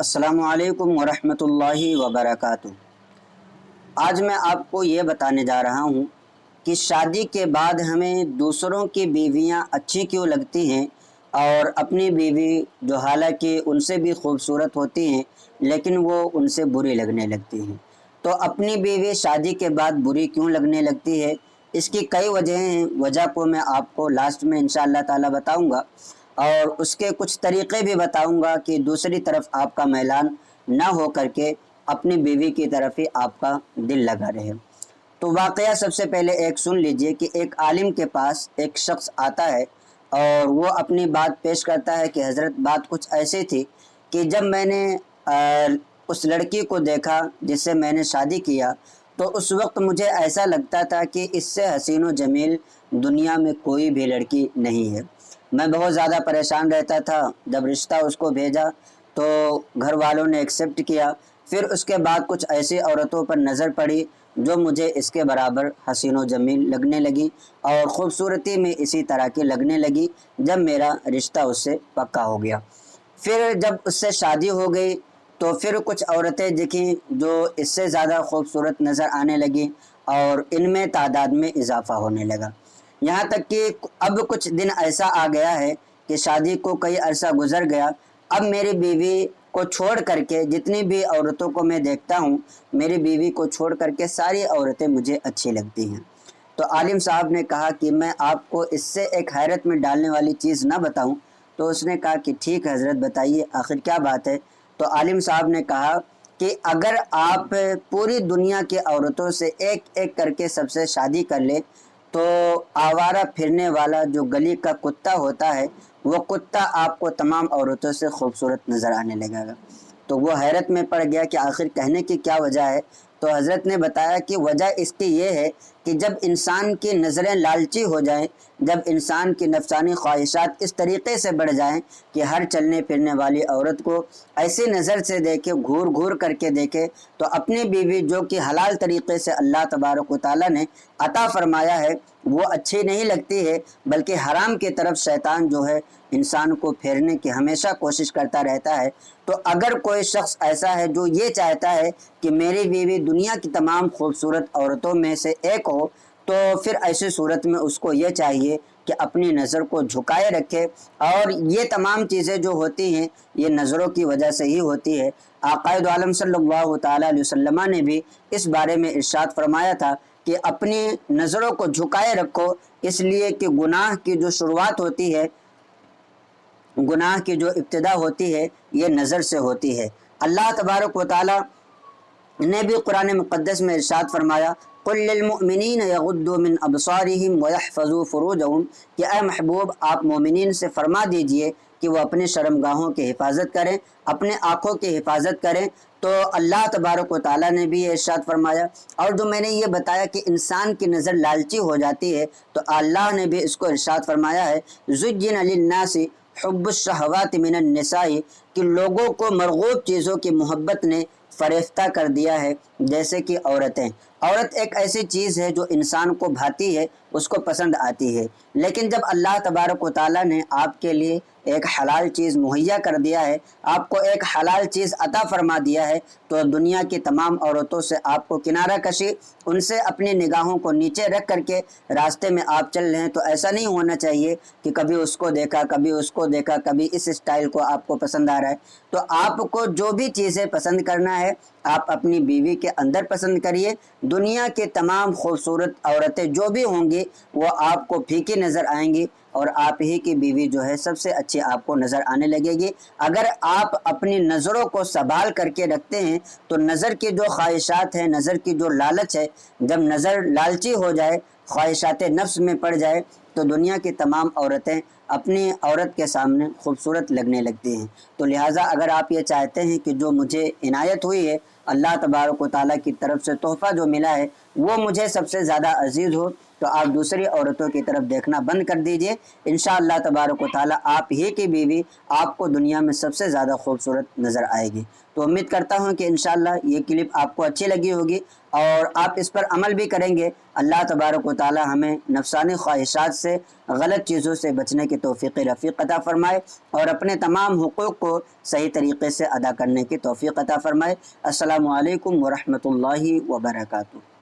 अस्सलामु अलैकुम वरहमतुल्लाहि वबरकातुहू। आज मैं आपको ये बताने जा रहा हूँ कि शादी के बाद हमें दूसरों की बीवियाँ अच्छी क्यों लगती हैं और अपनी बीवी जो हालांकि उनसे भी खूबसूरत होती हैं लेकिन वो उनसे बुरी लगने लगती हैं। तो अपनी बीवी शादी के बाद बुरी क्यों लगने लगती है, इसकी कई वजहें हैं। वजह को मैं आपको लास्ट में इंशाअल्लाह ताला बताऊंगा और उसके कुछ तरीक़े भी बताऊंगा कि दूसरी तरफ आपका मैलान ना हो करके अपनी बीवी की तरफ ही आपका दिल लगा रहे। तो वाक़या सबसे पहले एक सुन लीजिए कि एक आलिम के पास एक शख्स आता है और वो अपनी बात पेश करता है कि हज़रत बात कुछ ऐसी थी कि जब मैंने उस लड़की को देखा जिससे मैंने शादी किया तो उस वक्त मुझे ऐसा लगता था कि इससे हसीन व जमील दुनिया में कोई भी लड़की नहीं है। मैं बहुत ज़्यादा परेशान रहता था। जब रिश्ता उसको भेजा तो घर वालों ने एक्सेप्ट किया। फिर उसके बाद कुछ ऐसी औरतों पर नज़र पड़ी जो मुझे इसके बराबर हसीन व जमील लगने लगी और ख़ूबसूरती में इसी तरह की लगने लगी। जब मेरा रिश्ता उससे पक्का हो गया, फिर जब उससे शादी हो गई तो फिर कुछ औरतें दिखीं जो इससे ज़्यादा खूबसूरत नज़र आने लगी और इनमें तादाद में इजाफ़ा होने लगा। यहाँ तक कि अब कुछ दिन ऐसा आ गया है कि शादी को कई अरसा गुजर गया। अब मेरी बीवी को छोड़ करके जितनी भी औरतों को मैं देखता हूँ, मेरी बीवी को छोड़ करके सारी औरतें मुझे अच्छी लगती हैं। तो आलिम साहब ने कहा कि मैं आपको इससे एक हैरत में डालने वाली चीज़ ना बताऊँ। तो उसने कहा कि ठीक है हज़रत, बताइए आखिर क्या बात है। तो आलिम साहब ने कहा कि अगर आप पूरी दुनिया की औरतों से एक एक करके सबसे शादी कर ले तो आवारा फिरने वाला जो गली का कुत्ता होता है वो कुत्ता आपको तमाम औरतों से खूबसूरत नज़र आने लगेगा। तो वो हैरत में पड़ गया कि आखिर कहने की क्या वजह है। तो हज़रत ने बताया कि वजह इसकी ये है कि जब इंसान की नज़रें लालची हो जाएं, जब इंसान की नफसानी ख्वाहिशात इस तरीक़े से बढ़ जाएं कि हर चलने फिरने वाली औरत को ऐसी नज़र से देखे, घूर घूर करके देखे, तो अपनी बीवी जो कि हलाल तरीक़े से अल्लाह तबारक व तआला ने अता फ़रमाया है वो अच्छी नहीं लगती है, बल्कि हराम की तरफ शैतान जो है इंसान को फेरने की हमेशा कोशिश करता रहता है। तो अगर कोई शख्स ऐसा है जो ये चाहता है कि मेरी बीवी दुनिया की तमाम खूबसूरत औरतों में से एक हो, तो फिर ऐसी सूरत में उसको ये चाहिए कि अपनी नज़र को झुकाए रखे। और ये तमाम चीज़ें जो होती हैं ये नज़रों की वजह से ही होती है। आक़ाए दो आलम सल्लल्लाहु तआला अलैहि वसल्लम ने भी इस बारे में इरशाद फरमाया था कि अपनी नज़रों को झुकाए रखो, इसलिए कि गुनाह की जो शुरुआत होती है, गुनाह की जो इब्तिदा होती है ये नज़र से होती है। अल्लाह तबारक व तआला ने भी कुरान मुक़द्दस में इरशाद फरमाया, कुल लिल मुमिनीन यगुद्दू मिन अबसारिहिम व यहफ़ज़ू फ़ुरूजहुम, कि ऐ महबूब आप मोमिनीन से फरमा दीजिए कि वो अपने शर्मगाहों की हिफाजत करें, अपने आँखों की हिफाजत करें। तो अल्लाह तबारक व तआला ने भी ये इरशाद फरमाया। और जो मैंने ये बताया कि इंसान की नज़र लालची हो जाती है, तो अल्लाह ने भी इसको इरशाद फरमाया है, ज़ुय्यिन लिन्नासि हुब्बुश शहवाति मिनन निसाई, कि लोगों को मरगूब चीज़ों की मोहब्बत ने फरेफ्ता कर दिया है, जैसे कि औरतें। औरत एक ऐसी चीज़ है जो इंसान को भाती है, उसको पसंद आती है, लेकिन जब अल्लाह तबारक व तआला ने आपके लिए एक हलाल चीज़ मुहैया कर दिया है, आपको एक हलाल चीज़ अता फरमा दिया है, तो दुनिया की तमाम औरतों से आपको किनारा कशी, उनसे अपनी निगाहों को नीचे रख करके रास्ते में आप चल रहे हैं। तो ऐसा नहीं होना चाहिए कि कभी उसको देखा, कभी उसको देखा, कभी इस स्टाइल को आपको पसंद आ रहा है। तो आपको जो भी चीज़ें पसंद करना है आप अपनी बीवी के अंदर पसंद करिए। दुनिया के तमाम खूबसूरत औरतें जो भी होंगी वो आपको फीकी नज़र आएंगी और आप ही की बीवी जो है सबसे अच्छी आपको नज़र आने लगेगी। अगर आप अपनी नज़रों को संभाल करके रखते हैं तो नज़र की जो ख्वाहिशात है, नज़र की जो लालच है, जब नज़र लालची हो जाए, ख्वाहिशात नफ्स में पड़ जाए, तो दुनिया की तमाम औरतें अपनी औरत के सामने खूबसूरत लगने लगती हैं। तो लिहाजा अगर आप ये चाहते हैं कि जो मुझे इनायत हुई है अल्लाह तबारक व तआला की तरफ से तोहफ़ा जो मिला है वो मुझे सबसे ज़्यादा अजीज़ हो, تو آپ دوسری عورتوں کی طرف دیکھنا بند کر دیجئے۔ انشاءاللہ تبارک و تعالی آپ ہی کی بیوی آپ کو دنیا میں سب سے زیادہ خوبصورت نظر آئے گی۔ تو امید کرتا ہوں کہ انشاءاللہ یہ کلپ آپ کو اچھی لگی ہوگی اور آپ اس پر عمل بھی کریں گے۔ اللہ تبارک و تعالی ہمیں نفسانی خواہشات سے، غلط چیزوں سے بچنے کی توفیق رفیق عطا فرمائے اور اپنے تمام حقوق کو صحیح طریقے سے ادا کرنے کی توفیق عطا فرمائے۔ السلام علیکم ورحمۃ اللہ وبرکاتہ۔